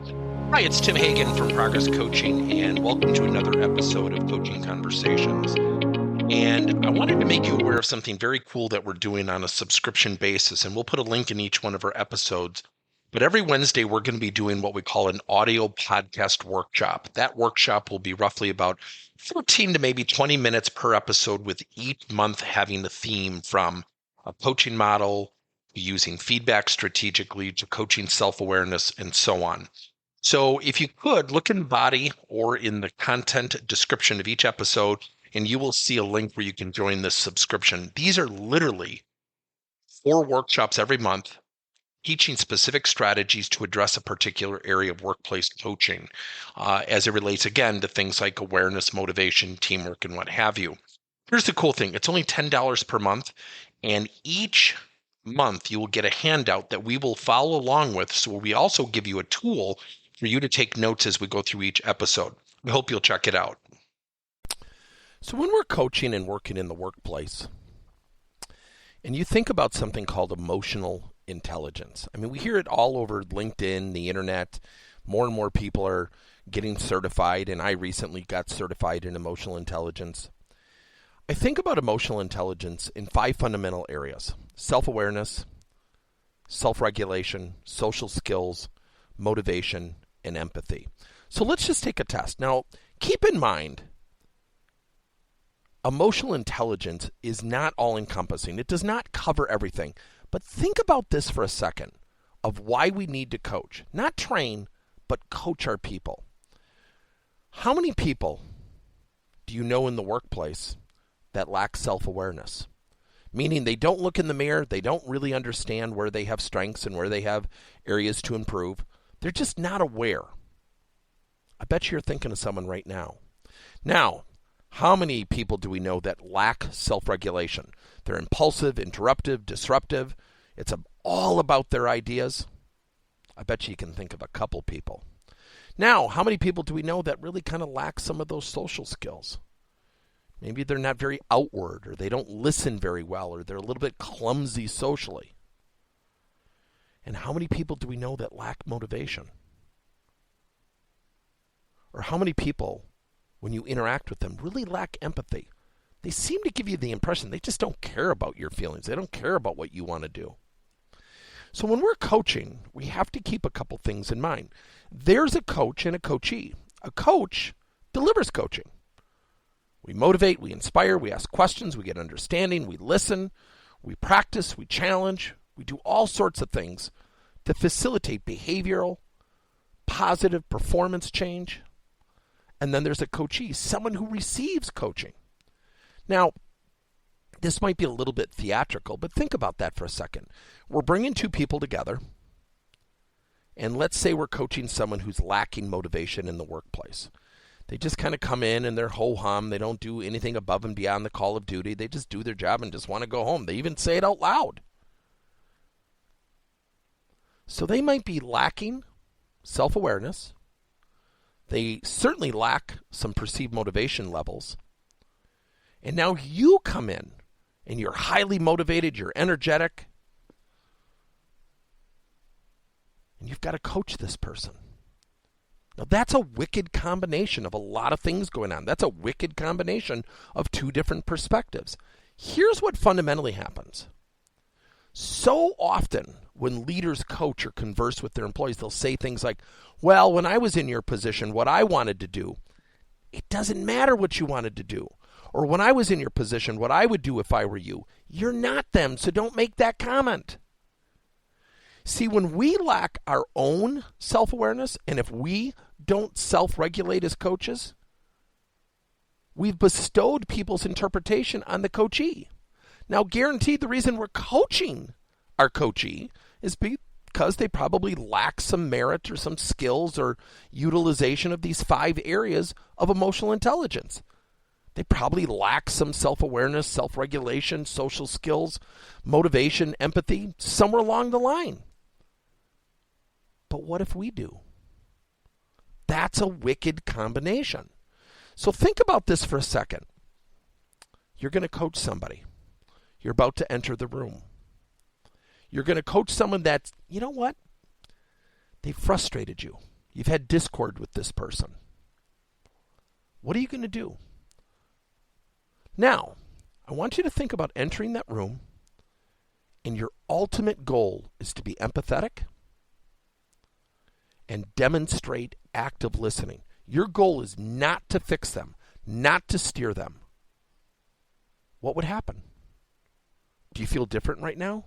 Hi, it's Tim Hagen from Progress Coaching, and welcome to another episode of Coaching Conversations. And I wanted to make you aware of something very cool that we're doing on a subscription basis, and we'll put a link in each one of our episodes. But every Wednesday, we're going to be doing what we call an audio podcast workshop. That workshop will be roughly about 14 to maybe 20 minutes per episode, with each month having a theme from a coaching model, using feedback strategically, to coaching self-awareness, and so on. So if you could look in the body or in the content description of each episode, and you will see a link where you can join this subscription. These are literally 4 workshops every month teaching specific strategies to address a particular area of workplace coaching as it relates, again, to things like awareness, motivation, teamwork, and what have you. Here's the cool thing. It's only $10 per month, and each month you will get a handout that we will follow along with. So we also give you a tool for you to take notes as we go through each episode. We hope you'll check it out. So when we're coaching and working in the workplace, and you think about something called emotional intelligence. I mean, we hear it all over LinkedIn, the internet. More and more people are getting certified, and I recently got certified in emotional intelligence. I think about emotional intelligence in 5 fundamental areas: self-awareness, self-regulation, social skills, motivation, and empathy. So let's just take a test. Now, keep in mind, emotional intelligence is not all-encompassing. It does not cover everything. But think about this for a second of why we need to coach. Not train, but coach our people. How many people do you know in the workplace that lack self-awareness? Meaning they don't look in the mirror, they don't really understand where they have strengths and where they have areas to improve. They're just not aware. I bet you're thinking of someone right now. Now, how many people do we know that lack self-regulation? They're impulsive, interruptive, disruptive. It's all about their ideas. I bet you can think of a couple people. Now, how many people do we know that really kind of lack some of those social skills? Maybe they're not very outward, or they don't listen very well, or they're a little bit clumsy socially. And how many people do we know that lack motivation? Or how many people, when you interact with them, really lack empathy? They seem to give you the impression they just don't care about your feelings. They don't care about what you want to do. So when we're coaching, we have to keep a couple things in mind. There's a coach and a coachee. A coach delivers coaching. We motivate, we inspire, we ask questions, we get understanding, we listen, we practice, we challenge, we do all sorts of things to facilitate behavioral, positive performance change. And then there's a coachee, someone who receives coaching. Now, this might be a little bit theatrical, but think about that for a second. We're bringing 2 people together, and let's say we're coaching someone who's lacking motivation in the workplace. They just kind of come in and they're ho-hum. They don't do anything above and beyond the call of duty. They just do their job and just want to go home. They even say it out loud. So they might be lacking self-awareness. They certainly lack some perceived motivation levels. And now you come in and you're highly motivated, you're energetic, and you've got to coach this person. Now that's a wicked combination of a lot of things going on. That's a wicked combination of 2 different perspectives. Here's what fundamentally happens. So often when leaders coach or converse with their employees, they'll say things like, well, when I was in your position, what I wanted to do, it doesn't matter what you wanted to do. Or when I was in your position, what I would do if I were you. You're not them, so don't make that comment. See, when we lack our own self-awareness, and if we don't self-regulate as coaches, we've bestowed people's interpretation on the coachee. Now, guaranteed the reason we're coaching our coachee is because they probably lack some merit or some skills or utilization of these 5 areas of emotional intelligence. They probably lack some self-awareness, self-regulation, social skills, motivation, empathy, somewhere along the line. But what if we do? That's a wicked combination. So think about this for a second. You're going to coach somebody. You're about to enter the room. You're going to coach someone that's, you know what? They frustrated you. You've had discord with this person. What are you going to do? Now, I want you to think about entering that room, and your ultimate goal is to be empathetic and demonstrate active listening. Your goal is not to fix them, not to steer them. What would happen? Do you feel different right now?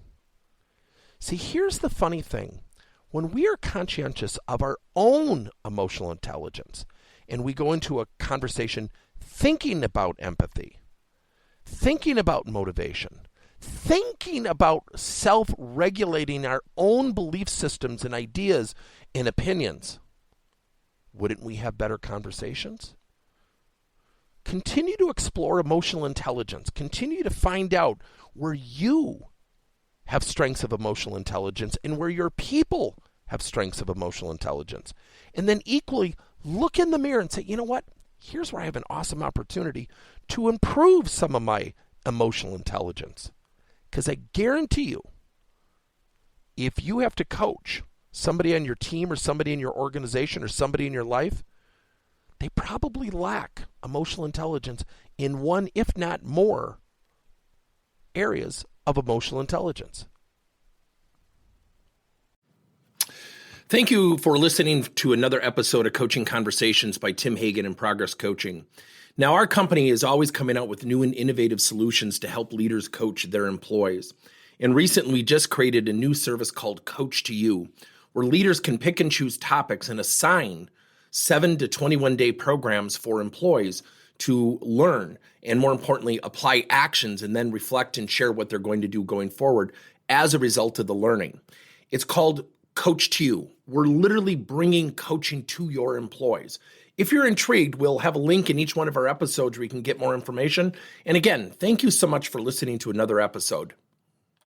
See, here's the funny thing. When we are conscientious of our own emotional intelligence and we go into a conversation thinking about empathy, thinking about motivation, thinking about self-regulating our own belief systems and ideas and opinions, wouldn't we have better conversations? Continue to explore emotional intelligence. Continue to find out where you have strengths of emotional intelligence and where your people have strengths of emotional intelligence. And then equally, look in the mirror and say, you know what? Here's where I have an awesome opportunity to improve some of my emotional intelligence. Because I guarantee you, if you have to coach somebody on your team or somebody in your organization or somebody in your life, they probably lack emotional intelligence in one, if not more, areas of emotional intelligence. Thank you for listening to another episode of Coaching Conversations by Tim Hagen and Progress Coaching. Now, our company is always coming out with new and innovative solutions to help leaders coach their employees. And recently, we just created a new service called Coach to You, where leaders can pick and choose topics and assign 7 to 21-day programs for employees to learn and, more importantly, apply actions and then reflect and share what they're going to do going forward as a result of the learning. It's called Coach to You. We're literally bringing coaching to your employees. If you're intrigued, we'll have a link in each one of our episodes where you can get more information. And again, thank you so much for listening to another episode.